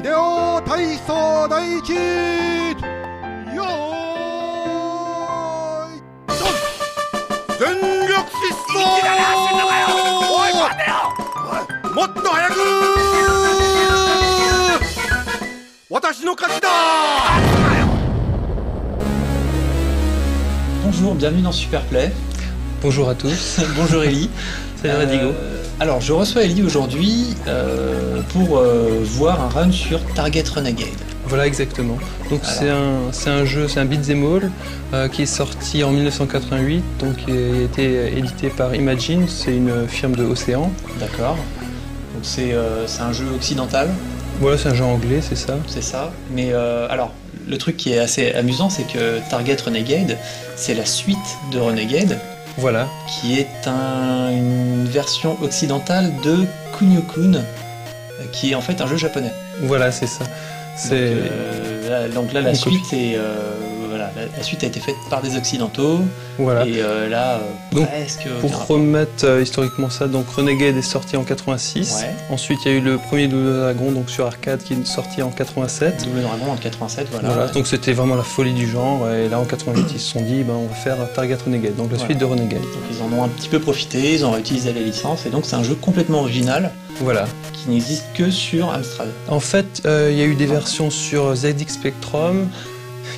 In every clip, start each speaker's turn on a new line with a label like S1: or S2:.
S1: 秀夫体操第一よーいドン全力疾走もっと早く私の勝ちだ。
S2: Bonjour, bienvenue dans Superplay.
S3: Bonjour à tous.
S2: Bonjour Ellie.
S3: Salut Radigo.
S2: Alors je reçois Ellie aujourd'hui pour voir un run sur Target Renegade.
S3: Voilà exactement. Donc c'est un jeu, c'est un beat'em all qui est sorti en 1988, donc qui a été édité par Imagine, c'est une firme de Océan.
S2: D'accord. Donc c'est un jeu occidental.
S3: Voilà, c'est un jeu anglais, c'est ça.
S2: C'est ça. Mais alors, le truc qui est assez amusant, c'est que Target Renegade, c'est la suite de Renegade.
S3: Voilà.
S2: Qui est une version occidentale de Kunio-kun, qui est en fait un jeu japonais.
S3: Voilà, c'est ça.
S2: Donc là, la suite est... Voilà, la suite a été faite par des occidentaux.
S3: Voilà.
S2: Et là,
S3: donc,
S2: presque...
S3: pour remettre historiquement ça, donc Renegade est sorti en 86. Ouais. Ensuite, il y a eu le premier Double Dragon donc sur arcade qui est sorti en 87.
S2: Double Dragon en 87, voilà.
S3: Voilà. Donc c'était vraiment la folie du genre. Et là, en 88, ils se sont dit, on va faire Target Renegade, donc la suite de Renegade.
S2: Donc ils en ont un petit peu profité, ils ont réutilisé la licence. Et donc c'est un jeu complètement original.
S3: Voilà.
S2: Qui n'existe que sur Amstrad.
S3: En fait, il y a eu des versions sur ZX Spectrum.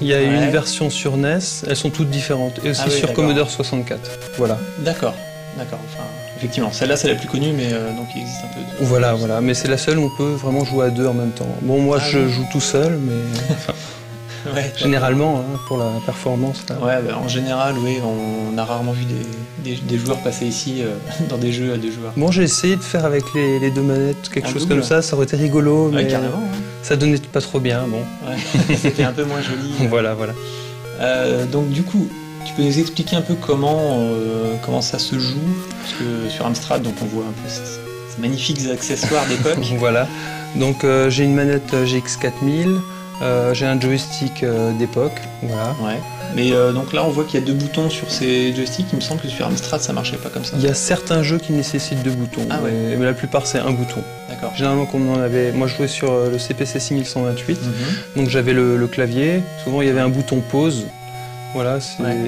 S3: Il y a une version sur NES, elles sont toutes différentes, et aussi sur Commodore 64. Voilà.
S2: D'accord, d'accord. Enfin, effectivement, celle-là c'est la plus connue, mais donc il existe un peu de...
S3: Voilà, voilà. Mais c'est la seule où on peut vraiment jouer à deux en même temps. Bon, moi je joue tout seul, mais généralement, pour la performance. Là.
S2: Ouais, bah, en général, oui, on a rarement vu des joueurs passer ici dans des jeux à deux joueurs.
S3: Bon, j'ai essayé de faire avec les deux manettes, quelque chose comme ça aurait été rigolo, mais
S2: carrément,
S3: ça donnait pas trop bien, bon.
S2: Ouais, c'était un peu moins joli.
S3: Voilà, voilà.
S2: Donc du coup, tu peux nous expliquer un peu comment ça se joue? Parce que sur Amstrad, donc on voit un peu ces magnifiques accessoires d'époque.
S3: Voilà, donc j'ai une manette GX 4000, j'ai un joystick d'époque, voilà.
S2: Ouais. Mais donc là on voit qu'il y a deux boutons sur ces joysticks, il me semble que sur Amstrad ça marchait pas comme ça.
S3: Il y a certains jeux qui nécessitent deux boutons, mais la plupart c'est un bouton.
S2: D'accord.
S3: Généralement comme on en avait, moi je jouais sur le CPC 6128, donc j'avais le clavier, souvent il y avait un bouton pause, voilà,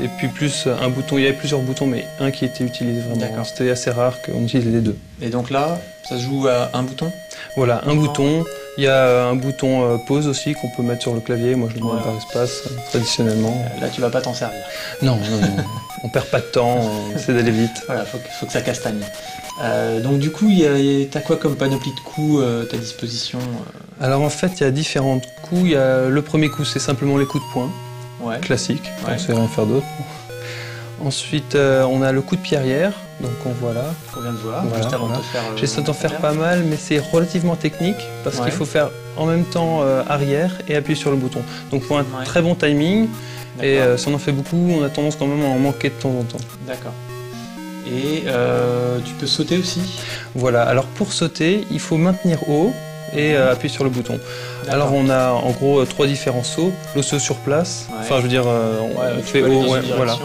S3: et puis plus un bouton, il y avait plusieurs boutons mais un qui était utilisé vraiment, c'était assez rare qu'on utilise les deux.
S2: Et donc là, ça se joue à un bouton?
S3: Voilà, un bouton. Il y a un bouton pause aussi qu'on peut mettre sur le clavier. Moi, je le mets par espace, traditionnellement.
S2: Là, tu vas pas t'en servir.
S3: Non, non, non. On perd pas de temps, on essaie d'aller vite.
S2: Voilà, faut que ça castagne. Donc du coup, t'as quoi comme panoplie de coups à ta disposition?
S3: Alors en fait, il y a différents coups. Il y a le premier coup, c'est simplement les coups de poing, classique. On ne sait rien faire d'autre. Ensuite, on a le coup de pied arrière, donc on voit là.
S2: On vient de voir, juste avant de faire...
S3: J'essaie d'en faire pas mal, mais c'est relativement technique, parce qu'il faut faire en même temps arrière et appuyer sur le bouton. Donc il faut un très bon timing, et si on en fait beaucoup, on a tendance quand même à en manquer de temps en temps.
S2: D'accord. Et tu peux sauter aussi? Voilà,
S3: alors pour sauter, il faut maintenir haut et appuyer sur le bouton. Alors on a en gros trois différents sauts, le saut sur place, enfin je veux dire on fait haut, voilà.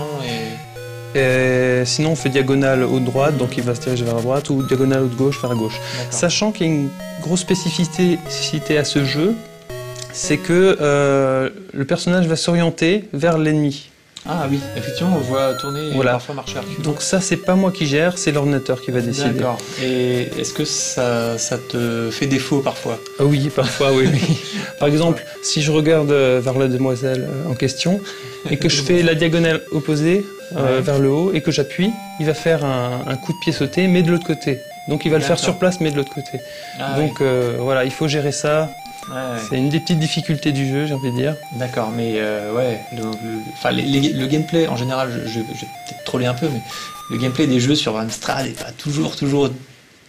S3: Et sinon on fait diagonale haut droite, donc il va se diriger vers la droite, ou diagonale haut de gauche vers la gauche. Sachant qu'il y a une grosse spécificité à ce jeu, c'est que le personnage va s'orienter vers l'ennemi.
S2: Ah oui, effectivement, on le voit tourner et parfois marcher à reculons.
S3: Donc ça, c'est pas moi qui gère, c'est l'ordinateur qui va décider.
S2: D'accord. Et est-ce que ça te fait défaut parfois?
S3: Oui, parfois, oui. Par exemple, si je regarde vers la demoiselle en question, et que je fais la diagonale opposée vers le haut, et que j'appuie, il va faire un coup de pied sauté, mais de l'autre côté. Donc il va le faire sur place, mais de l'autre côté. Donc voilà, il faut gérer ça. C'est une des petites difficultés du jeu, j'ai envie de dire. D'accord, mais
S2: le gameplay, en général, je vais peut-être troller un peu, mais le gameplay des jeux sur Amstrad n'est pas toujours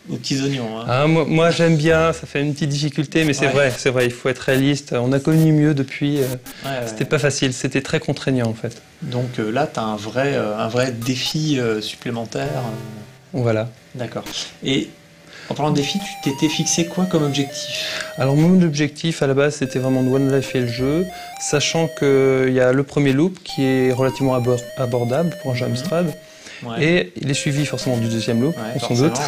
S2: aux petits oignons. Hein.
S3: Ah, moi j'aime bien, ça fait une petite difficulté, mais c'est vrai, il faut être réaliste. On a connu mieux depuis, c'était pas facile, c'était très contraignant en fait.
S2: Donc là, tu as un vrai défi supplémentaire.
S3: Voilà.
S2: D'accord. Et en parlant de défi, tu t'étais fixé quoi comme objectif?
S3: Alors mon objectif à la base c'était vraiment de one life le jeu, sachant qu'il y a le premier loop qui est relativement abordable pour un jeu Amstrad, et il est suivi forcément du deuxième loop, on s'en doute,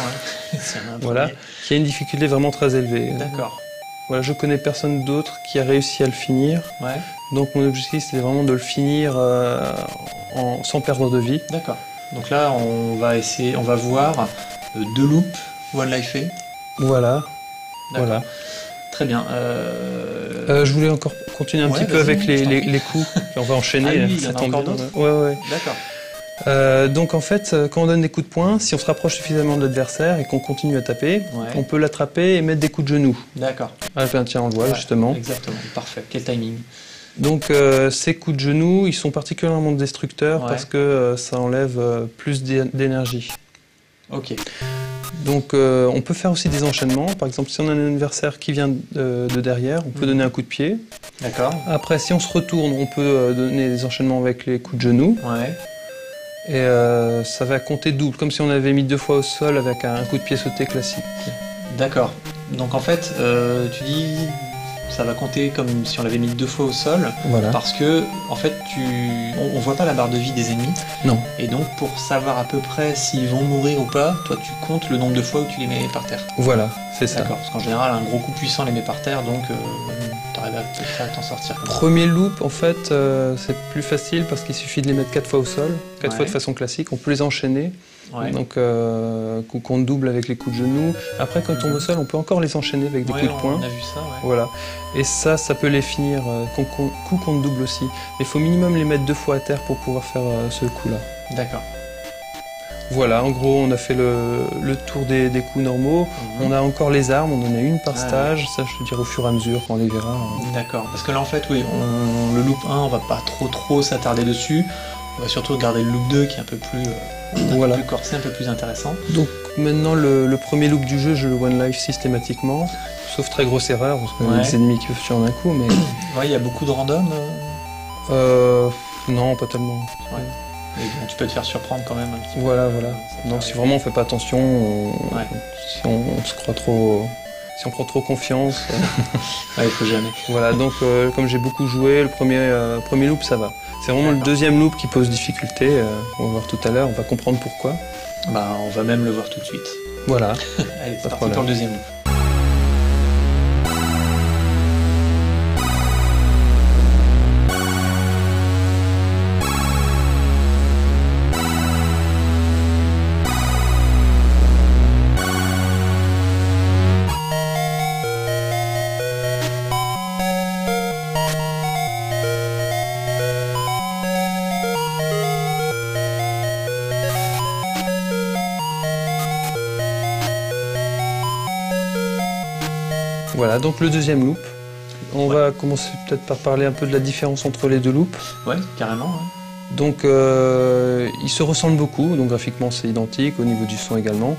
S3: voilà, qui a une difficulté vraiment très élevée.
S2: D'accord.
S3: Voilà, je connais personne d'autre qui a réussi à le finir.
S2: Ouais.
S3: Donc mon objectif, c'était vraiment de le finir sans perdre de vie.
S2: D'accord. Donc là, on va voir 2 loops One Life A.
S3: Voilà. Voilà.
S2: Très bien.
S3: Je voulais encore continuer un petit peu avec les coups. On va enchaîner.
S2: Ah oui, il y en a encore d'autres.
S3: Ouais.
S2: D'accord.
S3: Donc en fait, quand on donne des coups de poing, si on se rapproche suffisamment de l'adversaire et qu'on continue à taper, on peut l'attraper et mettre des coups de genou.
S2: D'accord.
S3: Ah, tiens, on le voit justement.
S2: Exactement, parfait. Quel timing.
S3: Donc ces coups de genou, ils sont particulièrement destructeurs parce que ça enlève plus d'énergie.
S2: Ok.
S3: Donc on peut faire aussi des enchaînements. Par exemple, si on a un adversaire qui vient de derrière, on peut donner un coup de pied.
S2: D'accord.
S3: Après, si on se retourne, on peut donner des enchaînements avec les coups de genou.
S2: Ouais.
S3: Et ça va compter double, comme si on avait mis 2 fois au sol avec un coup de pied sauté classique.
S2: D'accord. Donc en fait, tu dis ça va compter comme si on l'avait mis 2 fois au sol.
S3: Voilà.
S2: Parce que en fait, on voit pas la barre de vie des ennemis.
S3: Non.
S2: Et donc pour savoir à peu près s'ils vont mourir ou pas, toi tu comptes le nombre de fois où tu les mets par terre.
S3: Voilà, c'est ça.
S2: D'accord. Parce qu'en général, un gros coup puissant les met par terre, donc t'arrives à t'en sortir.
S3: Premier loop, en fait, c'est plus facile parce qu'il suffit de les mettre 4 fois au sol, 4 fois de façon classique. On peut les enchaîner.
S2: Ouais.
S3: Donc, coup qu'on double avec les coups de genoux. Après, quand on tombe au sol, on peut encore les enchaîner avec des coups de poing.
S2: On a vu ça, ouais.
S3: Voilà. Et ça peut les finir coup qu'on double aussi. Mais il faut minimum les mettre 2 fois à terre pour pouvoir faire ce coup-là.
S2: D'accord.
S3: Voilà, en gros, on a fait le tour des coups normaux. On a encore les armes, on en a une par stage. Ça, je te dirai au fur et à mesure quand on les verra.
S2: D'accord. Parce que là, en fait, oui, le loop 1, on va pas trop s'attarder dessus. On va surtout regarder le loop 2 qui est un peu plus, plus corsé, un peu plus intéressant. Donc
S3: maintenant, le premier loop du jeu, je le one life systématiquement, sauf très grosse erreur, parce qu'il y a des ennemis qui peuvent tuer en un coup. Mais
S2: il y a beaucoup de random.
S3: Non, pas tellement.
S2: Ouais. Mais bon, tu peux te faire surprendre quand même un petit peu.
S3: Voilà. Non, si vraiment on fait pas attention, si on se croit trop. Si on prend trop confiance.
S2: Il faut jamais.
S3: Voilà, donc comme j'ai beaucoup joué, le premier loop ça va. C'est vraiment le deuxième loop qui pose difficulté. On va voir tout à l'heure, on va comprendre pourquoi.
S2: On va même le voir tout de suite.
S3: Voilà.
S2: Allez, c'est parti pour le deuxième loop.
S3: Voilà, donc le deuxième loop. On va commencer peut-être par parler un peu de la différence entre les deux loops.
S2: Ouais, carrément. Ouais.
S3: Donc ils se ressemblent beaucoup, donc graphiquement c'est identique, au niveau du son également.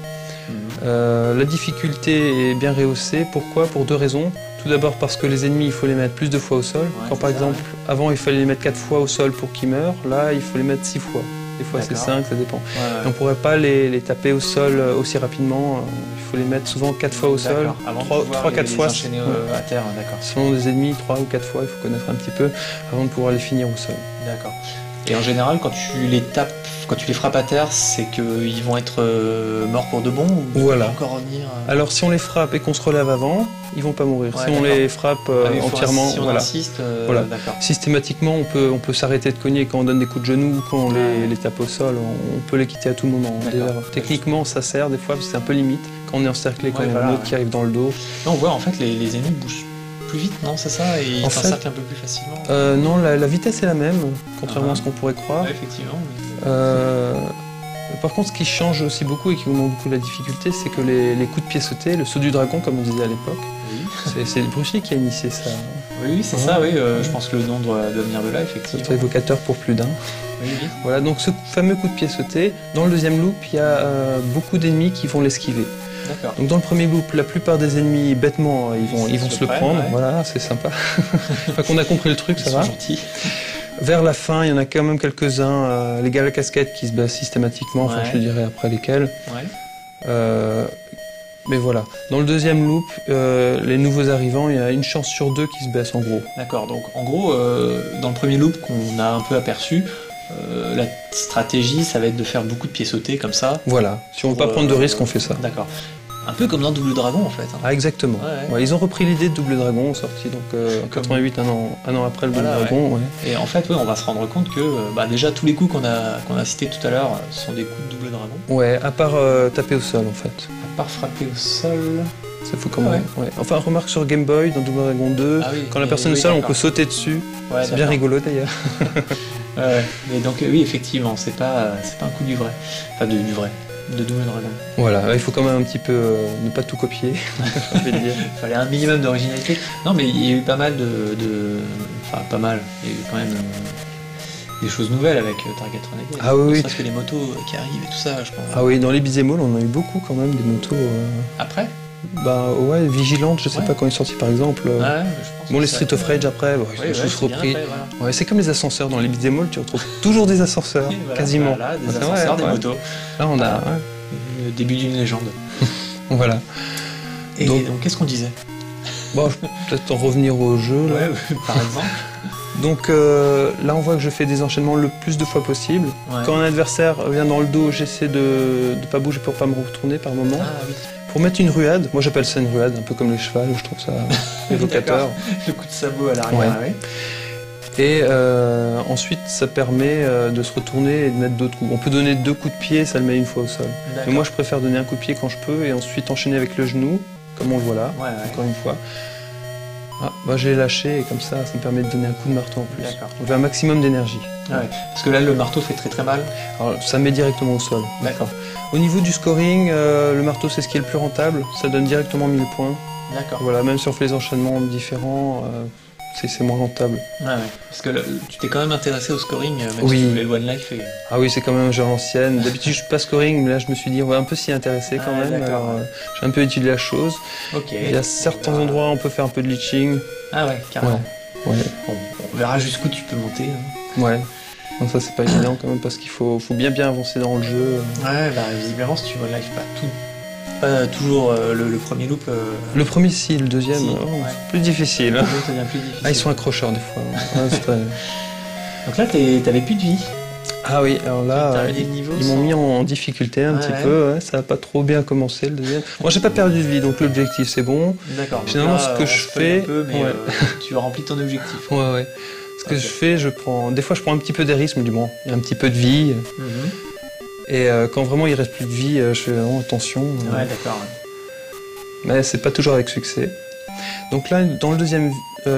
S3: La difficulté est bien rehaussée, pourquoi? Pour 2 raisons. Tout d'abord parce que les ennemis, il faut les mettre plus de fois au sol. Quand par exemple, avant il fallait les mettre 4 fois au sol pour qu'ils meurent, là il faut les mettre 6 fois. Des fois c'est 5, ça dépend. Et on ne pourrait pas les taper au sol aussi rapidement, il faut les mettre souvent 4 fois au sol, 3-4 fois.
S2: Enchaîner à terre, d'accord.
S3: Selon des ennemis, 3 ou 4 fois, il faut connaître un petit peu avant de pouvoir les finir au sol.
S2: D'accord. Et en général, quand tu les tapes, quand tu les frappes à terre, c'est qu'ils vont être morts pour de bon ou
S3: voilà.
S2: Encore revenir
S3: Alors si on les frappe et qu'on se relève avant, ils vont pas mourir. Si on les frappe entièrement,
S2: si on insiste,
S3: voilà. Systématiquement, on peut s'arrêter de cogner quand on donne des coups de genoux ou quand on les tape au sol. On peut les quitter à tout moment. Techniquement, ça sert des fois, parce que c'est un peu limite. Quand on est encerclé, quand il y a un autre qui arrive dans le dos.
S2: Là, on voit en fait les ennemis bougent plus vite, non? C'est ça? Et ils s'encerclent un peu plus facilement?
S3: Non, la vitesse est la même, contrairement à ce qu'on pourrait croire.
S2: Ouais, effectivement.
S3: Par contre, ce qui change aussi beaucoup et qui augmente beaucoup la difficulté, c'est que les coups de pied sautés, le saut du dragon, comme on disait à l'époque, c'est Bruce Lee qui a initié ça.
S2: Oui, c'est ça, oui. Je pense que le nom doit venir de là, effectivement.
S3: C'est évocateur pour plus d'un.
S2: Oui.
S3: Voilà, donc ce fameux coup de pied sauté, dans le deuxième loop, il y a beaucoup d'ennemis qui vont l'esquiver. Donc dans le premier loop, la plupart des ennemis, bêtement, ils vont se le prendre. Ouais. Voilà, c'est sympa. Enfin, qu'on a compris le truc, ça va.
S2: Gentil.
S3: Vers la fin, il y en a quand même quelques-uns, les gars à la casquette qui se battent systématiquement, enfin je te dirai après lesquels. Mais voilà. Dans le deuxième loop, les nouveaux arrivants, il y a une chance sur 2 qui se baissent en gros.
S2: D'accord, donc en gros, dans le premier loop qu'on a un peu aperçu, la stratégie, ça va être de faire beaucoup de pieds sautés comme ça.
S3: Voilà, si on ne veut pas prendre de risques, on fait ça.
S2: D'accord. Un peu comme dans Double Dragon en fait. Hein.
S3: Ah exactement. Ouais, ils ont repris l'idée de Double Dragon, sorti donc en 88, un an après le Double Dragon. Ouais.
S2: Et en fait, on va se rendre compte que déjà tous les coups qu'on a cités tout à l'heure sont des coups de Double Dragon.
S3: Ouais, à part taper au sol en fait.
S2: À part frapper au sol.
S3: Ça faut comment ouais. Enfin, remarque sur Game Boy dans Double Dragon 2, quand la personne est seule, on peut sauter dessus. Ouais, c'est bien rigolo d'ailleurs.
S2: Mais donc oui, effectivement, c'est pas un coup du vrai. Enfin du vrai. De Double Dragon.
S3: Voilà, il faut quand même un petit peu ne pas tout copier.
S2: Il fallait un minimum d'originalité. Non, mais il y a eu pas mal enfin, pas mal. Il y a eu quand même des choses nouvelles avec Target Renegade.
S3: Ah oui.
S2: Parce que les motos qui arrivent et tout ça, je pense.
S3: Ah oui, dans les beat'em all, on a eu beaucoup quand même des motos.
S2: Après
S3: Bah ouais, Vigilante, je sais pas quand il est sorti par exemple.
S2: Je pense
S3: bon, les Street of Rage après, ils ont tous repris. Après, voilà. Ouais, c'est comme les ascenseurs dans les beat'em all, tu retrouves toujours des ascenseurs, quasiment.
S2: Voilà, des ascenseurs, des motos.
S3: Là, on a
S2: le début d'une légende.
S3: Voilà.
S2: Et donc qu'est-ce qu'on disait?
S3: Bon, peut-être en revenir au jeu. Là.
S2: Par exemple.
S3: Donc là, on voit que je fais des enchaînements le plus de fois possible. Ouais. Quand un adversaire vient dans le dos, j'essaie de pas bouger pour pas me retourner par moment.
S2: Ah oui.
S3: Pour mettre une ruade, moi j'appelle ça une ruade, un peu comme les chevals, je trouve ça évocateur.
S2: Le coup de sabot à l'arrière,
S3: Et ensuite, ça permet de se retourner et de mettre d'autres coups. On peut donner 2 coups de pied, ça le met une fois au sol. Mais moi, je préfère donner un coup de pied quand je peux et ensuite enchaîner avec le genou, comme on le voit là, encore une fois. Ah, bah, j'ai lâché et comme ça me permet de donner un coup de marteau en plus. On veut un maximum d'énergie.
S2: Parce que là, le marteau fait très très mal.
S3: Alors, ça met directement au sol.
S2: D'accord.
S3: Au niveau du scoring, le marteau, c'est ce qui est le plus rentable. Ça donne directement 1000 points.
S2: D'accord.
S3: Voilà, même si on fait les enchaînements différents, c'est moins rentable.
S2: Parce que tu t'es quand même intéressé au scoring, même si tu voulais le One Life.
S3: Ah oui, c'est quand même un jeu ancienne. D'habitude, je suis pas scoring, mais là, je me suis dit, on va un peu s'y intéresser quand même. Alors, j'ai un peu étudié la chose. Il y a certains endroits où on peut faire un peu de leeching.
S2: Ah ouais, carrément. Bon, on verra jusqu'où tu peux monter.
S3: Ouais. Non, ça, c'est pas évident quand même, parce qu'il faut bien avancer dans le jeu.
S2: Visiblement, si tu One Life pas toujours le premier loop.
S3: Le premier, si, le deuxième, c'est plus difficile.
S2: Le deuxième, ça devient plus difficile.
S3: Ah, ils sont accrocheurs des fois.
S2: Donc là, t'avais plus de vie.
S3: Ah oui, alors là, ils m'ont mis en difficulté un petit peu. Ça n'a pas trop bien commencé le deuxième. Moi, j'ai pas perdu de vie, donc l'objectif c'est bon.
S2: D'accord.
S3: Généralement, ce que je fais,
S2: tu as rempli ton objectif.
S3: Ouais. Ce que je fais, des fois, je prends un petit peu des risques. Je me dis bon, il y a un petit peu de vie. Et quand vraiment il reste plus de vie, je fais vraiment attention.
S2: Ouais, d'accord.
S3: Mais c'est pas toujours avec succès. Donc là, dans le deuxième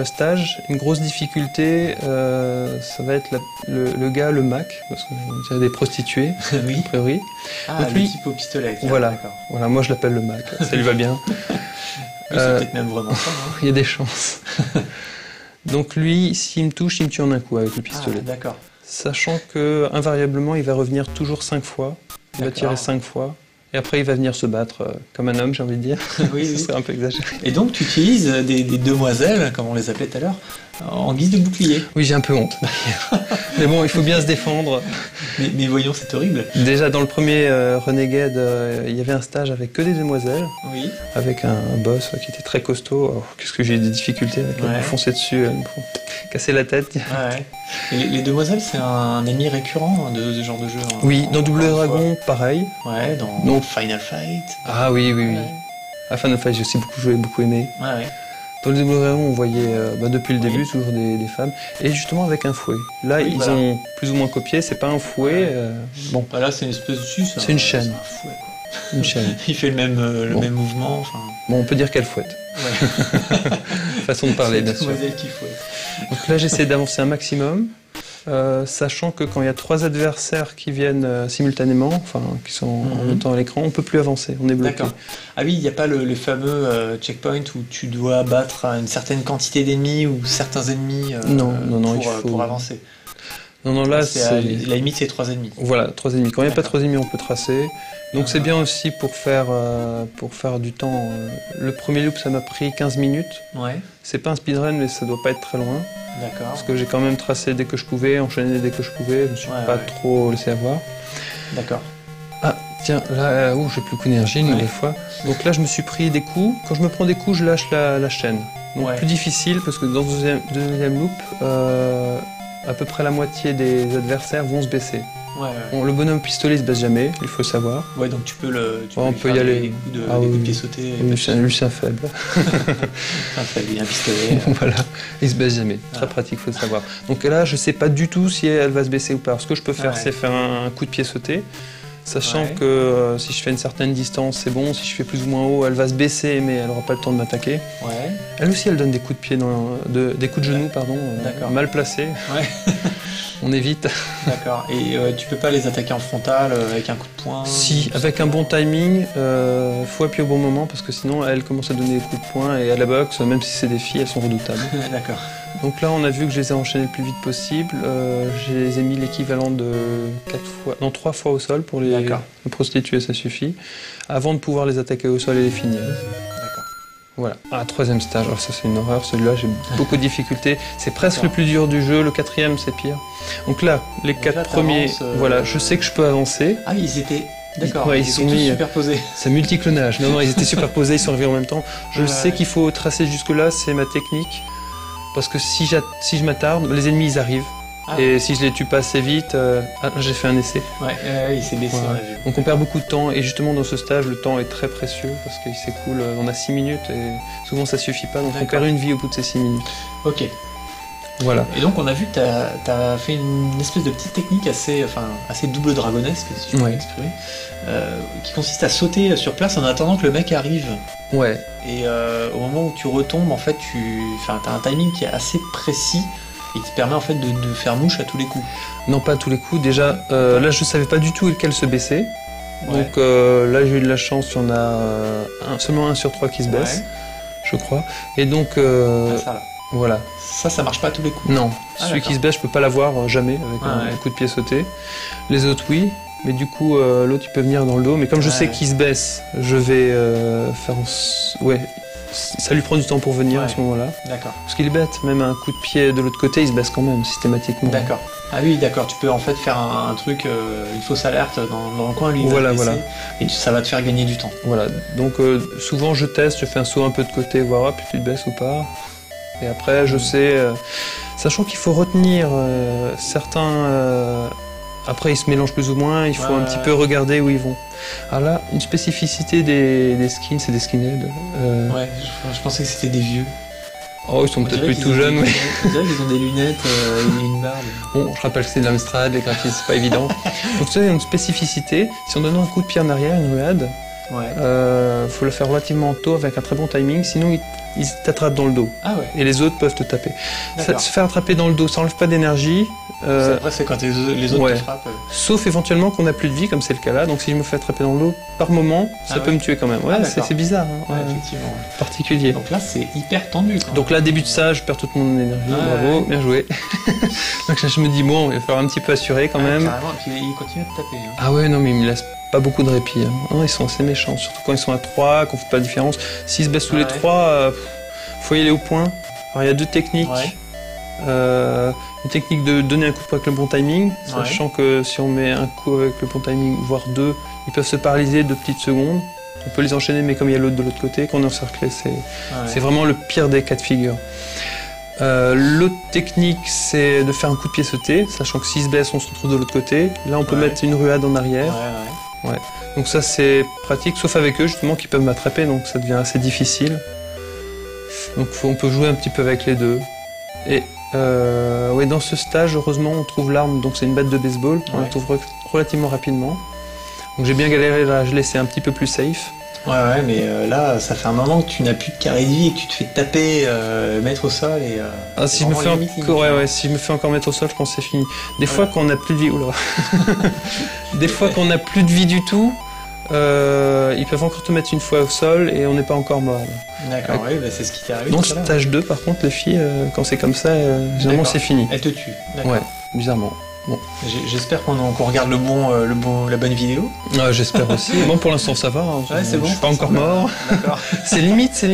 S3: stage, une grosse difficulté, ça va être le gars, le Mac, parce qu'il y a des prostituées, a priori.
S2: Ah, donc lui, le type au pistolet.
S3: Voilà, moi je l'appelle le Mac, ça lui va bien.
S2: C'est peut-être même vraiment ça.
S3: Il y a des chances. Donc lui, s'il me touche, il me tue en un coup avec le pistolet.
S2: Ah, d'accord.
S3: Sachant que invariablement, il va revenir toujours 5 fois. Il va tirer 5 fois. Et après, il va venir se battre comme un homme, j'ai envie de dire.
S2: Oui,
S3: Ce serait un peu exagéré.
S2: Et donc, tu utilises des demoiselles, comme on les appelait tout à l'heure, en guise de bouclier.
S3: Oui, j'ai un peu honte. Mais bon, il faut bien se défendre.
S2: Mais voyons, c'est horrible.
S3: Déjà, dans le premier Renegade, il y avait un stage avec que des demoiselles.
S2: Oui.
S3: Avec un boss qui était très costaud. Oh, qu'est-ce que j'ai eu des difficultés avec me foncer dessus, casser la tête.
S2: Et les demoiselles, c'est un ennemi récurrent de ce genre de jeu.
S3: Oui, dans Double Dragon, pareil.
S2: Ouais, dans Final Fight.
S3: Ah oui. À Final Fight, j'ai aussi beaucoup joué, beaucoup aimé. Dans le Double Dragon, on voyait depuis le début toujours des femmes. Et justement avec un fouet. Là, ils ont plus ou moins copié, c'est pas un fouet. Bon.
S2: Là, c'est une espèce de suce.
S3: C'est une chaîne.
S2: C'est un fouet, quoi.
S3: Une chaîne.
S2: Il fait le même mouvement.
S3: Bon, on peut dire qu'elle fouette. Façon de parler, bien sûr.
S2: Qui fouette.
S3: Donc là, j'essaie d'avancer un maximum. Sachant que quand il y a 3 adversaires qui viennent simultanément, qui sont en même temps à l'écran, on ne peut plus avancer, on est bloqué.
S2: D'accord. Ah oui, il n'y a pas le fameux checkpoint où tu dois battre une certaine quantité d'ennemis ou certains ennemis pour avancer.
S3: Non, là,
S2: la limite, c'est 3 ennemis.
S3: Voilà, 3 ennemis. Quand il n'y a pas 3 ennemis, on peut tracer. Donc c'est bien aussi pour faire du temps. Le premier loop, ça m'a pris 15 minutes. C'est pas un speedrun, mais ça doit pas être très loin.
S2: D'accord.
S3: Parce que j'ai quand même tracé dès que je pouvais, enchaîné dès que je pouvais. Je me suis pas trop laissé avoir.
S2: D'accord.
S3: Ah, tiens, là, j'ai plus d'énergie une nouvelle fois. Donc là, je me suis pris des coups. Quand je me prends des coups, je lâche la chaîne. Donc plus difficile, parce que dans le deuxième loop, à peu près la moitié des adversaires vont se baisser. Bon, le bonhomme pistolet il se baisse jamais, il faut le savoir.
S2: Ouais, donc tu peux
S3: on peut y aller.
S2: Des coups de pied sautés.
S3: Lui c'est un faible.
S2: Un faible, il y a un pistolet.
S3: Voilà, il se baisse jamais. Très pratique, il faut le savoir. Donc là, je sais pas du tout si elle va se baisser ou pas. Ce que je peux faire, c'est faire un coup de pied sauté. Sachant que si je fais une certaine distance, c'est bon. Si je fais plus ou moins haut, elle va se baisser, mais elle n'aura pas le temps de m'attaquer.
S2: Ouais.
S3: Elle aussi, elle donne des coups de pied, des coups de genoux, pardon, mal placés. Ouais. On évite.
S2: D'accord. Et tu peux pas les attaquer en frontal avec un coup de poing?
S3: Si, avec un bon timing, faut appuyer au bon moment parce que sinon, elle commence à donner des coups de poing et à la boxe, même si c'est des filles, elles sont redoutables.
S2: D'accord.
S3: Donc là, on a vu que je les ai enchaînés le plus vite possible. Je les ai mis l'équivalent de 3 fois au sol pour les prostituer, ça suffit. Avant de pouvoir les attaquer au sol et les finir.
S2: D'accord.
S3: Voilà. Ah, 3e stage, alors ça c'est une horreur. Celui-là, j'ai beaucoup de difficultés. C'est presque le plus dur du jeu. Le 4e, c'est pire. Donc là, les 4 premiers, voilà, je sais que je peux avancer.
S2: Ah, ils étaient... D'accord,
S3: ouais,
S2: ils sont tous superposés.
S3: C'est multiclonage. Non, ils étaient superposés, ils sont arrivés en même temps. Je sais qu'il faut tracer jusque-là, c'est ma technique. Parce que si je m'attarde, les ennemis ils arrivent. Et si je les tue pas assez vite, j'ai fait un essai.
S2: Ouais, il s'est baissé. Ouais.
S3: Donc on perd beaucoup de temps et justement dans ce stage, le temps est très précieux parce qu'il s'écoule, on a 6 minutes et souvent ça suffit pas, donc on perd une vie au bout de ces 6 minutes.
S2: Ok.
S3: Voilà.
S2: Et donc on a vu que tu as fait une espèce de petite technique assez double dragonesque, si je peux m'exprimer, qui consiste à sauter sur place en attendant que le mec arrive.
S3: Ouais.
S2: Et au moment où tu retombes, en fait, tu as un timing qui est assez précis et qui te permet en fait de faire mouche à tous les coups.
S3: Non, pas à tous les coups. Déjà, là je savais pas du tout lequel se baisser. Ouais. Donc là j'ai eu de la chance, il y en a seulement 1 sur 3 qui se baisse, je crois. Et donc...
S2: ça là.
S3: Voilà.
S2: Ça marche pas à tous les coups.
S3: Non, celui qui se baisse, je peux pas l'avoir jamais avec un coup de pied sauté. Les autres, oui, mais du coup, l'autre, il peut venir dans le dos. Mais comme je sais qu'il se baisse, je vais faire... Ouais, ça lui prend du temps pour venir à ce moment-là. D'accord. Parce qu'il est bête, même un coup de pied de l'autre côté, il se baisse quand même, systématiquement.
S2: D'accord. Ah oui, d'accord, tu peux en fait faire un truc, une fausse alerte dans le coin, lui, il va se baisser, et ça va te faire gagner du temps.
S3: Voilà, donc souvent je teste, je fais un saut un peu de côté, voir puis tu te baisses ou pas. Et après, je sais, sachant qu'il faut retenir certains... après, ils se mélangent plus ou moins, il faut un petit peu regarder où ils vont. Alors là, une spécificité des skins, c'est des skinheads.
S2: Ouais, je pensais que c'était des vieux.
S3: Oh, ils sont peut-être plus tout jeunes, oui.
S2: On dirait qu'ils ont des lunettes et une barbe.
S3: Bon, je rappelle que c'est de l'Amstrad, les graphismes, c'est pas évident. Donc ça, il y a une spécificité. Si on donne un coup de pied en arrière, une ruade, faut le faire relativement tôt avec un très bon timing, sinon ils t'attrapent dans le dos.
S2: Ah ouais.
S3: Et les autres peuvent te taper. Se faire attraper dans le dos, ça enlève pas d'énergie.
S2: Après, c'est quand les autres te frappent.
S3: Sauf éventuellement qu'on n'a plus de vie, comme c'est le cas là. Donc si je me fais attraper dans le dos, par moment, ça peut me tuer quand même. Ouais, c'est bizarre. Hein.
S2: Ouais, effectivement.
S3: Particulier.
S2: Donc là, c'est hyper tendu.
S3: Donc là, début de ça, je perds toute mon énergie. Bravo, bien joué. Donc là, je me dis, bon, il va falloir un petit peu assurer quand même.
S2: Carrément, et puis il continue de taper. Hein. Ah
S3: ouais, non, mais il me laisse pas beaucoup de répit. Hein. Non, ils sont assez méchants, surtout quand ils sont à 3, qu'on fait pas la différence. S'ils se baissent tous les 3, faut y aller au point. Alors il y a 2 techniques. Une technique de donner un coup de poing avec le bon timing, sachant que si on met un coup avec le bon timing, voire 2, ils peuvent se paralyser 2 petites secondes. On peut les enchaîner, mais comme il y a l'autre de l'autre côté, qu'on est encerclé, c'est vraiment le pire des cas de figure. L'autre technique, c'est de faire un coup de pied sauté, sachant que s'ils se baissent, on se retrouve de l'autre côté. Là, on peut mettre une ruade en arrière. Donc ça, c'est pratique, sauf avec eux, justement, qui peuvent m'attraper, donc ça devient assez difficile. Donc on peut jouer un petit peu avec les deux. Et dans ce stage, heureusement, on trouve l'arme, donc c'est une batte de baseball, on la trouve relativement rapidement. Donc j'ai bien galéré là, je laissais un petit peu plus safe.
S2: Ouais, mais là, ça fait un moment que tu n'as plus de carré de vie et que tu te fais taper, mettre au sol et...
S3: si je me fais si je me fais encore mettre au sol, je pense que c'est fini. Des fois, quand on n'a plus de vie... Oula. Des fois, quand on n'a plus de vie du tout, ils peuvent encore te mettre une fois au sol et on n'est pas encore mort.
S2: D'accord, oui, c'est ce qui t'est arrivé.
S3: Donc stage 2, par contre, les filles, quand c'est comme ça, généralement c'est fini.
S2: Elles te tuent, d'accord.
S3: Ouais, bizarrement. Bon.
S2: J'espère qu'on regarde la bonne vidéo.
S3: J'espère aussi. Bon, pour l'instant ça va. Hein.
S2: C'est bon.
S3: Je suis pas encore mort. C'est limite.
S2: C'est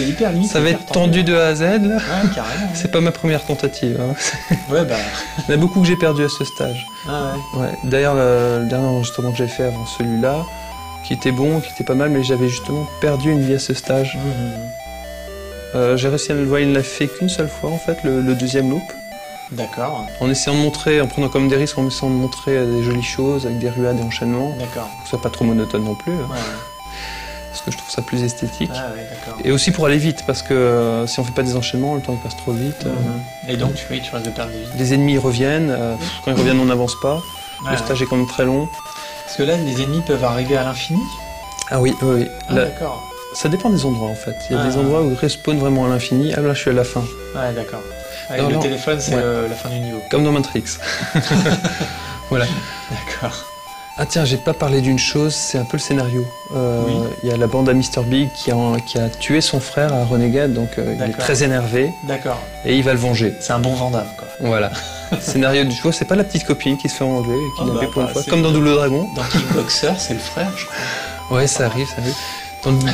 S2: hyper limite.
S3: Ça va être tendu de A à Z. Là.
S2: Ouais, carrément.
S3: C'est pas ma première tentative. Hein.
S2: Ouais, bah.
S3: Il y en a beaucoup que j'ai perdu à ce stage.
S2: Ah ouais.
S3: D'ailleurs, le dernier enregistrement que j'avais fait avant celui-là, qui était bon, qui était pas mal, mais j'avais justement perdu une vie à ce stage. J'ai réussi à le voir, il ne l'a fait qu'une seule fois en fait, le deuxième loop.
S2: D'accord.
S3: En essayant de montrer, en prenant comme des risques, en essayant de montrer des jolies choses avec des ruades et enchaînements.
S2: D'accord.
S3: Pour que ce soit pas trop monotone non plus.
S2: Ouais.
S3: Parce que je trouve ça plus esthétique.
S2: Ah ouais, d'accord.
S3: Et aussi pour aller vite, parce que si on fait pas des enchaînements, le temps il passe trop vite.
S2: Et donc tu risques de perdre des vies.
S3: Les ennemis reviennent, quand ils reviennent on n'avance pas.
S2: Ah
S3: Le stage est quand même très long.
S2: Parce que là, les ennemis peuvent arriver à l'infini.
S3: Ah oui, oui.
S2: Ah,
S3: Là,
S2: d'accord.
S3: ça dépend des endroits en fait. Il y a des endroits où ils respawnent vraiment à l'infini. Ah là, je suis à la fin.
S2: Ouais, d'accord.
S3: Non,
S2: le
S3: non.
S2: téléphone, c'est
S3: Ouais.
S2: la fin du niveau.
S3: Comme dans Matrix. Voilà.
S2: D'accord.
S3: Ah tiens, j'ai pas parlé d'une chose, c'est un peu le scénario.
S2: Oui.
S3: Il y a la bande à Mr. Big qui a tué son frère à Renegade, donc il est
S2: D'accord.
S3: très énervé
S2: D'accord.
S3: et il va le venger.
S2: C'est un bon Vandame, quoi.
S3: Voilà. Scénario du jour, c'est pas la petite copine qui se fait enlever et qui
S2: Oh,
S3: l'a
S2: bah,
S3: fait pour une
S2: bah,
S3: fois,
S2: c'est-
S3: comme dans Double Dragon.
S2: Dans Kickboxer, c'est le frère, je crois.
S3: Ouais, ça arrive, ça arrive.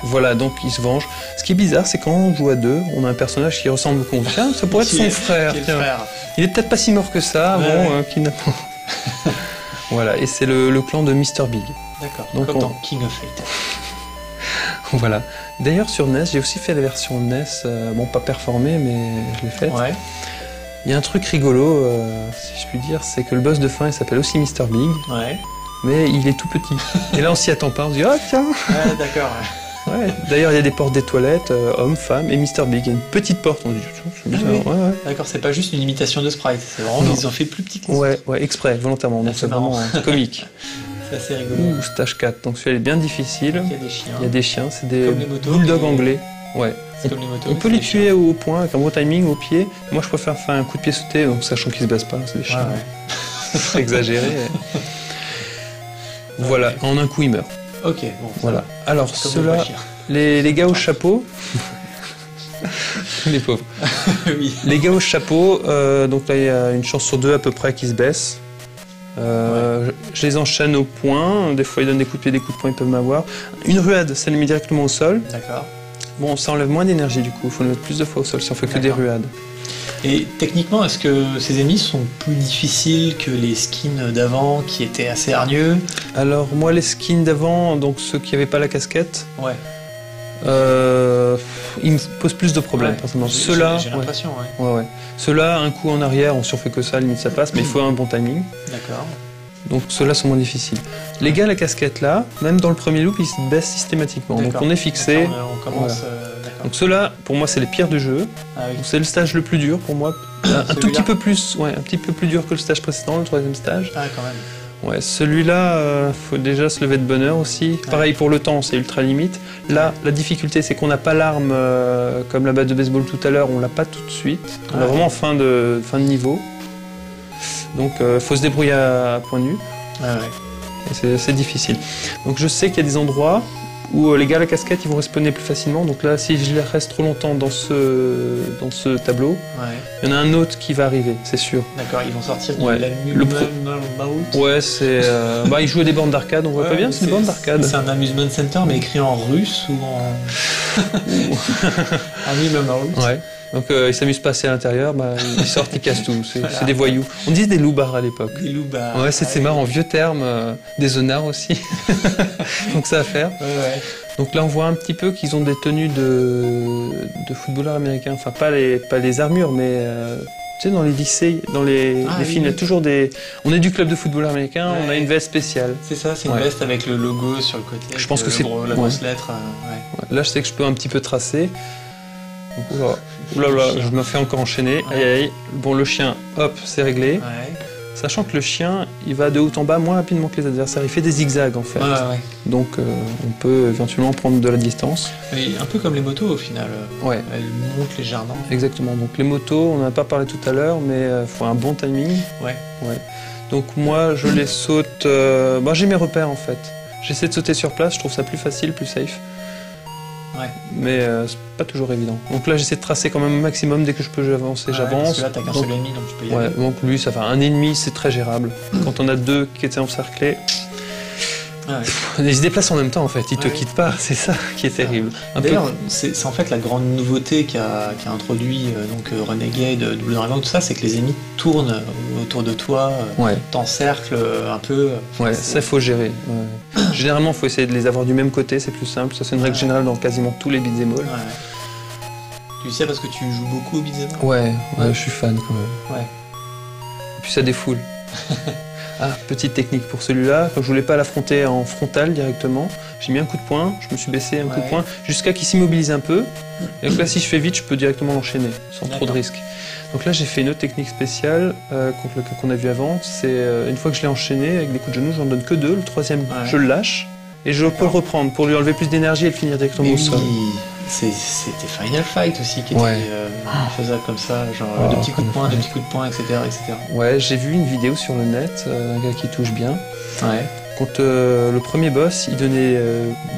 S3: Voilà, donc il se venge. Ce qui est bizarre, c'est quand on joue à deux, on a un personnage qui ressemble au con. Tiens, ça pourrait être son frère.
S2: Qui est le
S3: tiens.
S2: frère.
S3: Il est peut-être pas si mort que ça,
S2: Ouais,
S3: bon,
S2: ouais.
S3: qui n'a pas. Voilà, et c'est le clan de Mr. Big.
S2: D'accord.
S3: Donc
S2: Comme
S3: on-
S2: dans King of Fate.
S3: Voilà. D'ailleurs, sur NES, j'ai aussi fait la version NES, bon, pas performée, mais je l'ai faite.
S2: Ouais.
S3: Il y a un truc rigolo, si je puis dire, c'est que le boss de fin, il s'appelle aussi Mr. Big,
S2: Ouais.
S3: mais il est tout petit. Et là, on s'y attend pas, on se dit, ah tiens.
S2: Ouais, d'accord.
S3: Ouais. D'ailleurs, il y a des portes des toilettes, hommes, femmes, et Mr. Big. Il y a une petite porte, on dit, tiens, c'est bizarre.
S2: Ah oui.
S3: Ouais, ouais.
S2: D'accord, c'est pas juste une imitation de sprite. C'est vraiment,
S3: Non.
S2: ils ont fait plus petit que ça.
S3: Ouais, ouais, exprès, volontairement.
S2: Ah,
S3: Donc
S2: c'est
S3: c'est vraiment
S2: marrant.
S3: comique.
S2: C'est assez rigolo.
S3: Ouh, stage 4. Donc celui-là est bien difficile.
S2: Il y a des chiens.
S3: Il y a des chiens, c'est des
S2: Comme les motos,
S3: bulldogs
S2: mais-
S3: anglais. Ouais.
S2: C'est comme les motos.
S3: On peut
S2: c'est
S3: les
S2: des
S3: tuer
S2: chiens.
S3: au point avec un bon timing au pied. Moi, je préfère faire un coup de pied sauté, donc sachant qu'ils se baissent pas, c'est des
S2: Ouais,
S3: chiens.
S2: ouais.
S3: C'est exagéré. Voilà, en un coup, ils meurent.
S2: Ok, bon. ça
S3: Voilà. Alors,
S2: va. Comme les
S3: ceux-là,
S2: vrais chiens.
S3: les gars au chapeau. Les pauvres.
S2: Oui.
S3: Les gars au chapeau, donc là, il y a une chance sur deux à peu près qui se baissent. Je les enchaîne au point. Des fois, ils donnent des coups de pied, des coups de poing, ils peuvent m'avoir. Une ruade, ça les met directement au sol.
S2: D'accord.
S3: Bon, ça enlève moins d'énergie du coup. Il faut le mettre plus de fois au sol si on fait que des
S2: D'accord.
S3: ruades.
S2: Et techniquement, est-ce que ces ennemis sont plus difficiles que les skins d'avant qui étaient assez hargneux?
S3: Alors moi les skins d'avant, donc ceux qui n'avaient pas la casquette,
S2: Ouais.
S3: ils me posent plus de problèmes.
S2: Ouais.
S3: Personnellement.
S2: J'ai
S3: Ceux-là,
S2: j'ai l'impression, ouais.
S3: ouais. Ceux-là, un coup en arrière, on surfait que ça, limite ça passe, mais il faut un bon timing.
S2: D'accord.
S3: Donc ceux-là sont moins difficiles. Les gars à la casquette là, même dans le premier loop, ils se baissent systématiquement. Donc
S2: D'accord.
S3: on est fixé.
S2: Donc là, on commence. D'accord.
S3: Donc ceux-là, pour moi, c'est les pires du jeu.
S2: Ah oui.
S3: Donc c'est le stage le plus dur pour moi. Un tout
S2: Celui-là
S3: petit peu plus, ouais, un petit peu plus dur que le stage précédent, le troisième stage.
S2: Ah, quand même.
S3: Ouais, celui-là, faut déjà se lever de bonne heure aussi. Pareil pour le temps, c'est ultra limite. Là, la difficulté, c'est qu'on n'a pas l'arme comme la batte de baseball tout à l'heure, on l'a pas tout de suite. On
S2: Ouais.
S3: a vraiment fin de niveau. Donc, faut se débrouiller à point nu.
S2: Ah ouais.
S3: Et c'est difficile. Donc, je sais qu'il y a des endroits où les gars à la casquette, ils vont respawner plus facilement. Donc là, si je les reste trop longtemps dans ce tableau,
S2: Ouais.
S3: il y en a un autre qui va arriver, c'est sûr.
S2: D'accord, ils vont sortir
S3: Ouais.
S2: de la
S3: Le pro-
S2: mouth.
S3: Ouais, c'est. Bah, ils jouent à des bornes d'arcade, on voit pas bien, c'est des bornes d'arcade.
S2: C'est un amusement center, mais écrit en russe ou en. Mouth.
S3: Ouais. Donc ils s'amusent pas assez à l'intérieur, bah, ils sortent, ils cassent tout. C'est
S2: Voilà.
S3: c'est des voyous. On disait des loupards à l'époque.
S2: Des loups bas.
S3: Ouais, c'est marrant, vieux terme, des honnards aussi. Donc ça à faire.
S2: Ouais, ouais.
S3: Donc là on voit un petit peu qu'ils ont des tenues de footballeurs américains. Enfin pas les armures, mais tu sais dans les lycées, dans les
S2: Ah, oui,
S3: films, il y a
S2: oui.
S3: toujours des. On est du club de footballeurs américains, on a
S2: Ouais.
S3: une veste spéciale.
S2: C'est ça, c'est une
S3: Ouais.
S2: veste avec le logo sur le côté.
S3: Je pense
S2: avec
S3: que c'est-
S2: la
S3: ouais.
S2: grosse lettre. Ouais.
S3: Ouais. Là je sais que je peux un petit peu tracer. Donc, oula, je me fais encore enchaîner.
S2: Ouais.
S3: Aïe, aïe. Bon le chien, hop, c'est réglé.
S2: Ouais.
S3: Sachant que le chien, il va de haut en bas moins rapidement que les adversaires. Il fait des zigzags en fait.
S2: Ouais, ouais.
S3: Donc on peut éventuellement prendre de la distance.
S2: Mais un peu comme les motos au final.
S3: Ouais,
S2: Elles montent légèrement.
S3: exactement. Donc les motos, on n'en a pas parlé tout à l'heure, mais il faut un bon timing.
S2: Ouais.
S3: Donc moi, je les saute... j'ai mes repères en fait. J'essaie de sauter sur place, je trouve ça plus facile, plus safe.
S2: Ouais.
S3: Mais c'est pas toujours évident. Donc là, j'essaie de tracer quand même au maximum. Dès que je peux avancer,
S2: Ouais, Parce
S3: j'avance.
S2: que là, t'as qu'un
S3: Donc-
S2: seul ennemi, donc tu peux y
S3: Ouais,
S2: aller.
S3: donc lui, ça va. Un ennemi, c'est très gérable. Quand on a deux qui étaient encerclés,
S2: Ah ouais.
S3: ils se déplacent en même temps en fait, ils te
S2: Ouais.
S3: quittent pas, c'est ça qui est terrible. Un peu-
S2: D'ailleurs, c'est en fait la grande nouveauté qu'a introduit Renegade, Double Dragon, tout ça, c'est que les ennemis tournent autour de toi,
S3: Ouais,
S2: t'encerclent un peu.
S3: ouais,
S2: C'est-
S3: ça il faut gérer. Ouais. Généralement, il faut essayer de les avoir du même côté, c'est plus simple. Ça, c'est une règle
S2: Ouais.
S3: générale dans quasiment tous les beat'em all.
S2: Ouais. Tu sais parce que tu joues beaucoup au beat'em up?
S3: Ouais, je suis fan quand même.
S2: Ouais.
S3: Et puis ça défoule. Ah, petite technique pour celui-là, quand je voulais pas l'affronter en frontal directement, j'ai mis un coup de poing, je me suis baissé un coup de poing jusqu'à qu'il s'immobilise un peu. Et donc là, si je fais vite, je peux directement l'enchaîner sans trop de risques. Donc là, j'ai fait une autre technique spéciale contre le cas qu'on a vu avant. C'est une fois que je l'ai enchaîné avec des coups de genoux, j'en donne que 2. Le troisième, je le lâche et je peux le reprendre pour lui enlever plus d'énergie et le finir directement au sol.
S2: C'était Final Fight aussi qui était faisable comme ça, genre de petits coups de poing, etc.
S3: Ouais, j'ai vu une vidéo sur le net, un gars qui touche bien.
S2: Ouais.
S3: Quand le premier boss, il donnait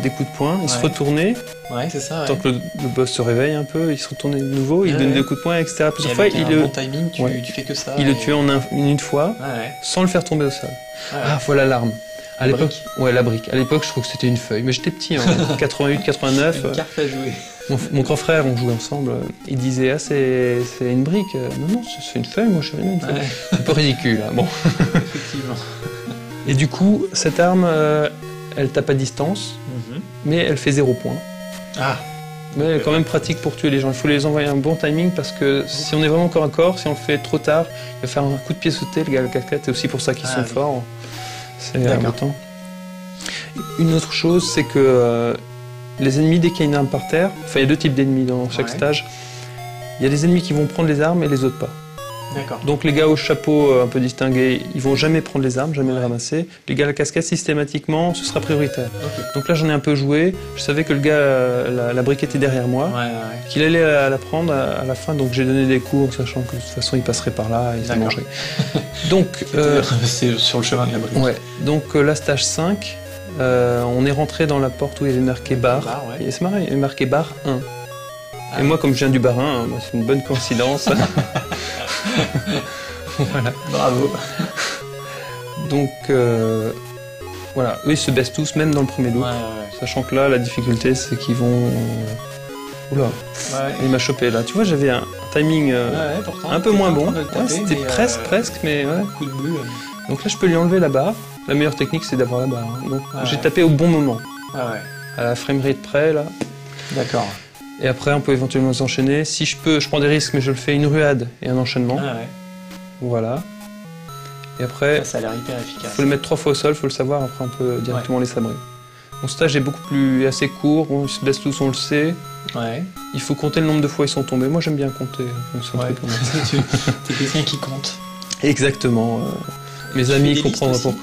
S3: des coups de poing, il se retournait.
S2: Ouais, c'est ça.
S3: Tant que le boss se réveille un peu, il se retournait de nouveau, il donnait des coups de poing, etc. Plusieurs fois,
S2: bon timing, tu fais que ça.
S3: Il le tuait en une fois, sans le faire tomber au sol. Ah, voilà l'arme. À l'époque, la brique. À l'époque, je trouve que c'était une feuille, mais j'étais petit, en 88, 89.
S2: Une carte à jouer.
S3: Mon grand frère, on jouait ensemble. Il disait c'est une brique. Non, c'est une feuille. Moi, je savais une feuille. C'est un peu ridicule. Hein. Bon.
S2: Effectivement.
S3: Et du coup, cette arme, elle tape à distance, mais elle fait 0 points.
S2: Ah.
S3: Mais elle est quand même pratique pour tuer les gens. Il faut les envoyer un bon timing parce que si on est vraiment corps à corps, si on le fait trop tard, il va faire un coup de pied sauté. Le gars à la casquette, c'est aussi pour ça qu'ils sont forts. C'est embêtant. Une autre chose, c'est que les ennemis, dès qu'il y a une arme par terre, enfin il y a 2 types d'ennemis dans chaque stage, il y a des ennemis qui vont prendre les armes et les autres pas.
S2: D'accord.
S3: Donc les gars au chapeau un peu distingués, ils vont jamais prendre les armes, jamais les ramasser. Les gars à la casquette, systématiquement, ce sera prioritaire. Donc là j'en ai un peu joué, je savais que le gars, la brique était derrière moi, qu'il allait la prendre à la fin, donc j'ai donné des coups en sachant que de toute façon il passerait par là et il se mangerait. Donc
S2: c'est sur le chemin de la brique.
S3: Ouais. Donc là stage 5, on est rentré dans la porte où il y avait marqué bar. Et c'est marrant, il y avait marqué bar 1. Et moi, comme je viens du bar 1, c'est une bonne coïncidence. Voilà.
S2: Bravo.
S3: Donc voilà, eux ils se baissent tous, même dans le premier loop. Sachant que là, la difficulté, c'est qu'ils vont. Oula, il m'a chopé là. Tu vois, j'avais un timing un peu moins bon. C'était presque, mais
S2: coup de boule.
S3: Donc là, je peux lui enlever la barre. La meilleure technique, c'est d'avoir la barre. Hein. Donc j'ai tapé au bon moment. À la framerate près, là.
S2: D'accord.
S3: Et après, on peut éventuellement s'enchaîner. Si je peux, je prends des risques, mais je le fais une ruade et un enchaînement. Voilà. Et après,
S2: ça a l'air hyper efficace.
S3: Il faut le mettre 3 fois au sol, il faut le savoir. Après, on peut directement les sabrer. Mon stage est assez court. Ils se blessent tous, on le sait. Il faut compter le nombre de fois ils sont tombés. Moi, j'aime bien compter. Donc, c'est un truc comme ça.
S2: T'es quelqu'un qui compte.
S3: Exactement. Mes amis comprendront pourquoi.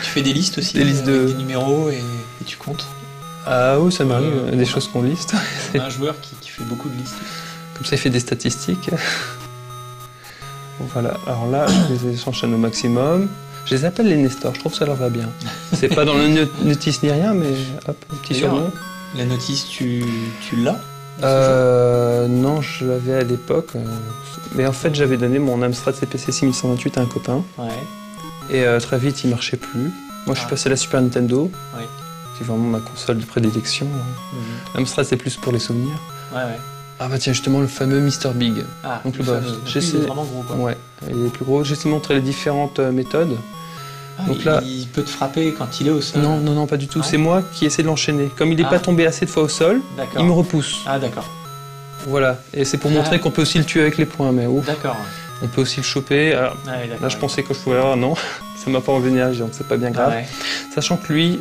S2: Tu fais des listes aussi,
S3: des listes de
S2: numéros et tu comptes.
S3: Ah oui, ça m'arrive, des choses qu'on liste.
S2: On a un joueur qui fait beaucoup de listes.
S3: Comme ça, il fait des statistiques. Voilà, alors là, je les enchaîne au maximum. Je les appelle les Nestors, je trouve que ça leur va bien. C'est pas dans le notice ni rien, mais hop, un petit surnom.
S2: La notice, tu l'as
S3: Non, je l'avais à l'époque. Mais en fait, j'avais donné mon Amstrad CPC 6128 à un copain. Et très vite, il marchait plus. Moi, je suis passé à la Super Nintendo. C'est vraiment ma console de prédilection. L'Amstrad, c'est plus pour les souvenirs. Ah bah tiens, justement, le fameux Mr. Big.
S2: Donc le boss. Il est vraiment gros, quoi.
S3: Ouais, il est plus gros. J'essaie de montrer les différentes méthodes.
S2: Donc là, il peut te frapper quand il est au sol?
S3: Non, pas du tout. C'est moi qui essaie de l'enchaîner. Comme il n'est pas tombé assez de fois au sol, il me repousse.
S2: Ah d'accord.
S3: Voilà, et c'est pour montrer qu'on peut aussi le tuer avec les poings, mais ouf.
S2: D'accord.
S3: On peut aussi le choper. Alors, là, je pensais que je pouvais avoir, non, ça m'a pas envenu, donc c'est pas bien grave. Sachant que lui,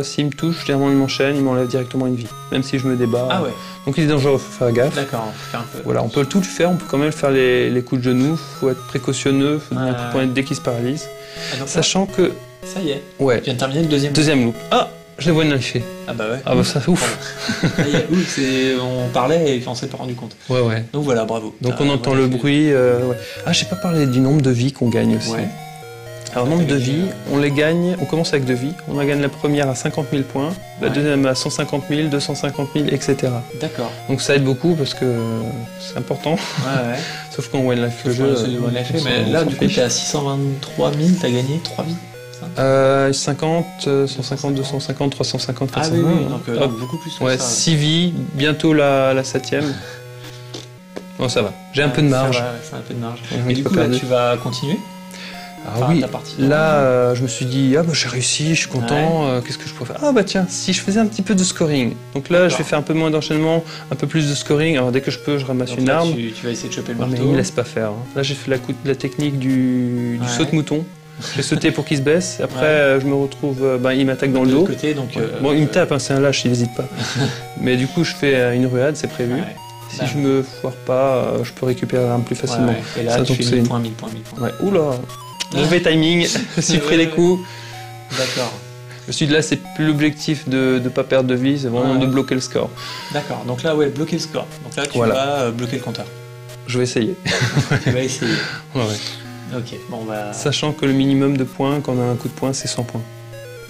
S3: s'il me touche, généralement il m'enchaîne, il m'enlève directement une vie, même si je me débat. Donc il est dangereux, faut faire gaffe.
S2: D'accord, faut faire un peu.
S3: Voilà, on peut tout le faire, on peut quand même faire les coups de genoux, faut être précautionneux, faut donner un coup de poing dès qu'il se paralyse. Sachant que.
S2: Ça y est.
S3: Ouais.
S2: Tu viens de terminer le deuxième.
S3: Deuxième loop. Ah, je les vois kniffer.
S2: Ah bah ouais.
S3: Ah bah ça, ouf.
S2: On parlait et on s'est pas rendu compte.
S3: Ouais.
S2: Donc voilà, bravo.
S3: Donc on entend le bruit. Ah, j'ai pas parlé du nombre de vies qu'on gagne aussi. Alors, nombre de vies, on les gagne, on commence avec 2 vies. On en gagne la première à 50 000 points, la deuxième à 150 000, 250 000, etc.
S2: D'accord.
S3: Donc ça aide beaucoup parce que c'est important. Sauf qu'en One Life, le jeu.
S2: Mais là, du coup, t'es à 623 000, t'as gagné 3 vies.
S3: 50, 150, 250, 350, 400.
S2: Donc beaucoup plus que ça.
S3: 6 vies, bientôt la 7e. Bon, ça va. J'ai un peu de marge.
S2: C'est un peu de marge. Et du coup, là, tu vas continuer?
S3: Ah oui, là je me suis dit, ah bah j'ai réussi, je suis content, qu'est-ce que je pourrais faire? Ah bah tiens, si je faisais un petit peu de scoring. Donc là je vais faire un peu moins d'enchaînement, un peu plus de scoring, alors dès que je peux je ramasse une arme.
S2: Tu vas essayer de choper le marteau.
S3: Mais il me laisse pas faire. Là j'ai fait la technique du saut de mouton. J'ai sauté pour qu'il se baisse, après je me retrouve, il m'attaque dans le dos.
S2: Côté, donc,
S3: bon il me tape, hein, c'est un lâche, il n'hésite pas. Mais du coup je fais une ruade, c'est prévu. Si je me foire pas, je peux récupérer l'arme plus facilement.
S2: Et là, tu fais 1000 points.
S3: Ouais. Oula, mauvais timing, je suis pris les coups.
S2: D'accord.
S3: Je suis là, c'est plus l'objectif de ne pas perdre de vie, c'est vraiment de bloquer le score.
S2: D'accord, donc là, bloquer le score. Donc là, tu vas bloquer le compteur.
S3: Je vais essayer.
S2: Tu vas essayer.
S3: Ouais.
S2: Ok, bon,
S3: Sachant que le minimum de points, quand on a un coup de poing, c'est 100 points.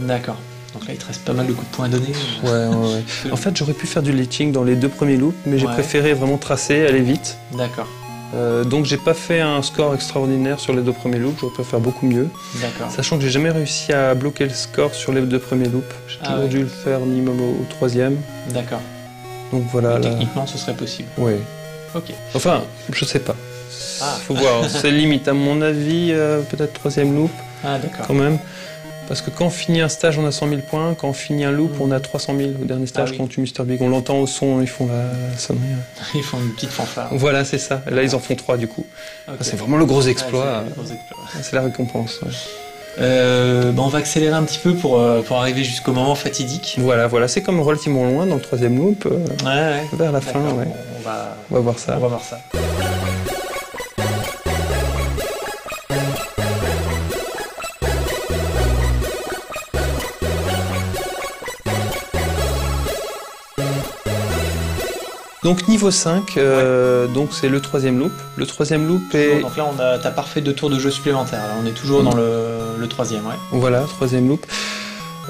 S2: D'accord. Donc là, il te reste pas mal de coups de poing à donner.
S3: Ouais. En fait, j'aurais pu faire du leeching dans les 2 premiers loops, mais j'ai préféré vraiment tracer, aller vite.
S2: D'accord.
S3: Donc j'ai pas fait un score extraordinaire sur les 2 premiers loops, j'aurais pu faire beaucoup mieux.
S2: D'accord.
S3: Sachant que j'ai jamais réussi à bloquer le score sur les 2 premiers loops. J'ai toujours dû le faire minimum au 3e.
S2: D'accord.
S3: Donc voilà.
S2: Techniquement, ce serait possible.
S3: Oui.
S2: Ok.
S3: Enfin, je sais pas. Faut voir, c'est limite. À mon avis, peut-être 3e loop.
S2: Ah d'accord.
S3: Quand même. Parce que quand on finit un stage, on a 100 000 points. Quand on finit un loop, on a 300 000. Au dernier stage, quand on tue Mr. Big, on l'entend au son, ils font la sonnerie.
S2: Ils font une petite fanfare.
S3: Voilà, c'est ça. Là, ils en font 3 du coup. Okay. C'est vraiment le gros exploit. C'est la récompense.
S2: On va accélérer un petit peu pour arriver jusqu'au moment fatidique.
S3: Voilà, c'est comme relativement loin dans le 3e loop. Vers la fin, on va voir ça.
S2: On va voir ça.
S3: Donc niveau 5, donc c'est le 3e loop. Le 3e loop est...
S2: Donc là, t'as parfait 2 tours de jeu supplémentaires. Là, on est toujours dans le 3e,
S3: Voilà, 3e loop.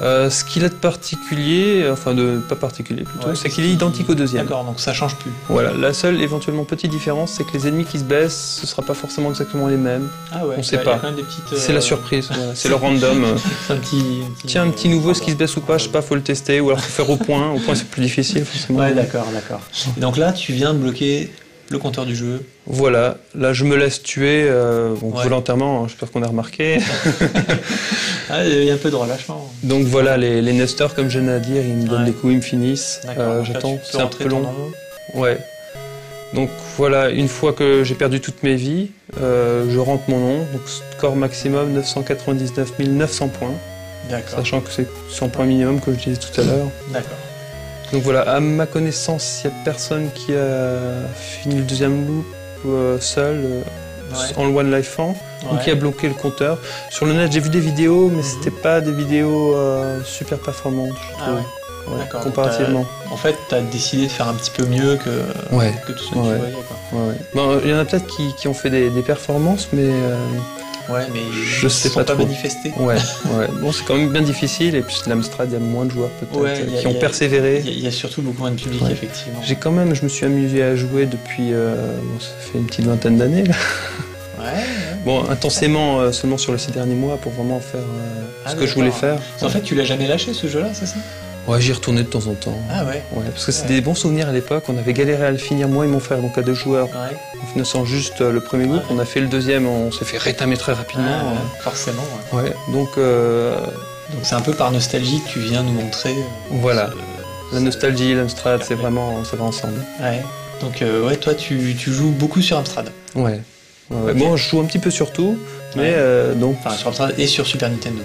S3: Ce qu'il a de particulier, enfin pas particulier plutôt, c'est qu'il est identique au 2e.
S2: D'accord, donc ça change plus.
S3: Voilà, la seule éventuellement petite différence, c'est que les ennemis qui se baissent, ce sera pas forcément exactement les mêmes.
S2: Ah ouais.
S3: On sait pas. C'est la surprise, c'est le random. Tiens, un petit nouveau, est-ce qu'il se baisse ou pas, je sais pas, faut le tester, ou alors faut faire au point. Au point c'est plus difficile forcément.
S2: Ouais, d'accord. Et donc là, tu viens de bloquer le compteur du jeu.
S3: Voilà, là je me laisse tuer volontairement, j'espère qu'on a remarqué.
S2: Il y a un peu de relâchement.
S3: Donc voilà, les nesters, comme j'aime à dire, ils me donnent des coups, ils me finissent. J'attends, c'est un peu long. Ouais. Donc voilà, une fois que j'ai perdu toutes mes vies, je rentre mon nom. Donc score maximum 999 900 points.
S2: D'accord.
S3: Sachant que c'est 100 points minimum, comme je disais tout à l'heure.
S2: D'accord.
S3: Donc voilà, à ma connaissance, il n'y a personne qui a fini le 2e loop seul, en one life fan, ou qui a bloqué le compteur. Sur le net, j'ai vu des vidéos, mais c'était pas des vidéos super performantes, je trouve.
S2: D'accord.
S3: Comparativement.
S2: En fait, tu as décidé de faire un petit peu mieux que tout ce que tu voyais.
S3: Bon, il y en a peut-être qui ont fait des performances, mais...
S2: mais
S3: je sais pas trop.
S2: Manifesté.
S3: Bon, c'est quand même bien difficile, et puis l'Amstrad, il y a moins de joueurs peut-être qui ont persévéré.
S2: Il y a surtout beaucoup moins de public, effectivement.
S3: Je me suis amusé à jouer depuis, ça fait une petite vingtaine d'années. Bon, intensément seulement sur les 6 derniers mois pour vraiment faire ce que je voulais faire.
S2: En fait, tu l'as jamais lâché ce jeu-là, c'est ça?
S3: Ouais, j'y retournais de temps en temps.
S2: Ah ouais?
S3: Parce que c'était des bons souvenirs à l'époque. On avait galéré à le finir, moi et mon frère, donc à 2 joueurs. En finissant juste le premier loop, on a fait le 2e, on s'est fait rétamer très rapidement.
S2: Forcément.
S3: Donc
S2: c'est un peu par nostalgie que tu viens nous montrer.
S3: Voilà. La nostalgie, l'Amstrad, ça va ensemble.
S2: Donc toi tu joues beaucoup sur Amstrad.
S3: Bon, je joue un petit peu sur tout, mais donc...
S2: Enfin, sur Amstrad et sur Super Nintendo.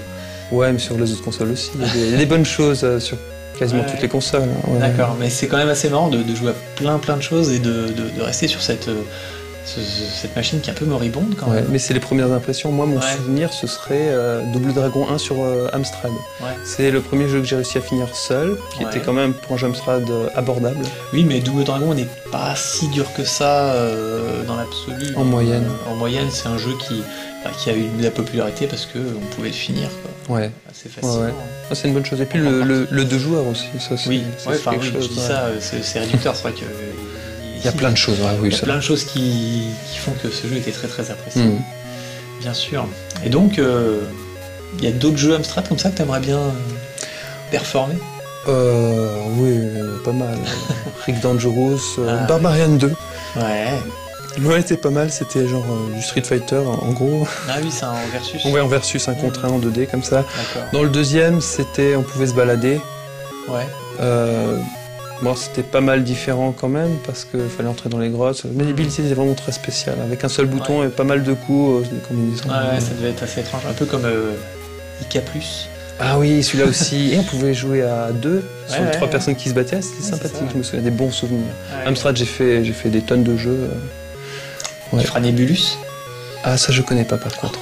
S3: Ouais, mais sur les autres consoles aussi. Il y a des bonnes choses sur quasiment toutes les consoles.
S2: D'accord, mais c'est quand même assez marrant de jouer à plein de choses et de rester sur cette machine qui est un peu moribonde quand même.
S3: Mais c'est les premières impressions. Moi, mon souvenir, ce serait Double Dragon 1 sur Amstrad. C'est le premier jeu que j'ai réussi à finir seul, qui était quand même pour un jeu Amstrad abordable.
S2: Oui, mais Double Dragon n'est pas si dur que ça dans l'absolu.
S3: En moyenne.
S2: En moyenne, c'est un jeu qui a eu de la popularité parce qu'on pouvait le finir assez facilement.
S3: C'est une bonne chose. Et puis le 2 joueurs aussi. Ça,
S2: je dis ça, c'est réducteur, c'est vrai que...
S3: Il y a plein de choses.
S2: Il y a plein de choses qui font que ce jeu était très très apprécié. Bien sûr. Et donc, il y a d'autres jeux Amstrad comme ça que tu aimerais bien performer?
S3: Oui, pas mal. Rick Dangerous, Barbarian 2. Ouais, c'était pas mal, c'était genre du Street Fighter en gros.
S2: Ah oui, c'est un versus.
S3: Ouais, en versus, un contre un en 2D comme ça.
S2: D'accord.
S3: Dans le deuxième, on pouvait se balader.
S2: Ouais.
S3: Bon, c'était pas mal différent quand même parce qu'il fallait entrer dans les grottes. Mais l'habilité était vraiment très spéciale, avec un seul bouton et pas mal de coups, des combinaisons.
S2: Ouais, ça devait être assez étrange, un peu comme Ika+.
S3: Ah oui, celui-là aussi. Et on pouvait jouer à 2 sur 3 personnes qui se battaient. C'était sympathique,
S2: ça, ouais.
S3: Je me souviens des bons souvenirs.
S2: Ouais.
S3: Amstrad, j'ai fait des tonnes de jeux.
S2: Tu feras Nebulus.
S3: Ah, ça je connais pas par contre.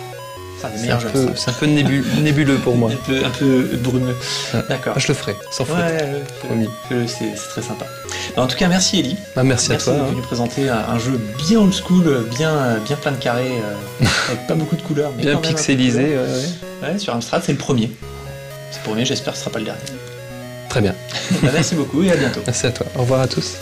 S2: C'est un
S3: peu nébuleux pour moi.
S2: un peu brumeux.
S3: Ah,
S2: D'accord.
S3: je le ferai, sans faute. Promis.
S2: C'est très sympa. En tout cas, merci Ellie.
S3: Merci à toi.
S2: Merci d'être venu présenter un jeu bien old school, bien plein de carrés, avec pas beaucoup de couleurs. Mais
S3: bien pixelisé.
S2: Ouais, sur Amstrad, c'est le premier. C'est le premier, j'espère que ce sera pas le dernier.
S3: Très bien.
S2: Merci beaucoup et à bientôt.
S3: Merci à toi. Au revoir à tous.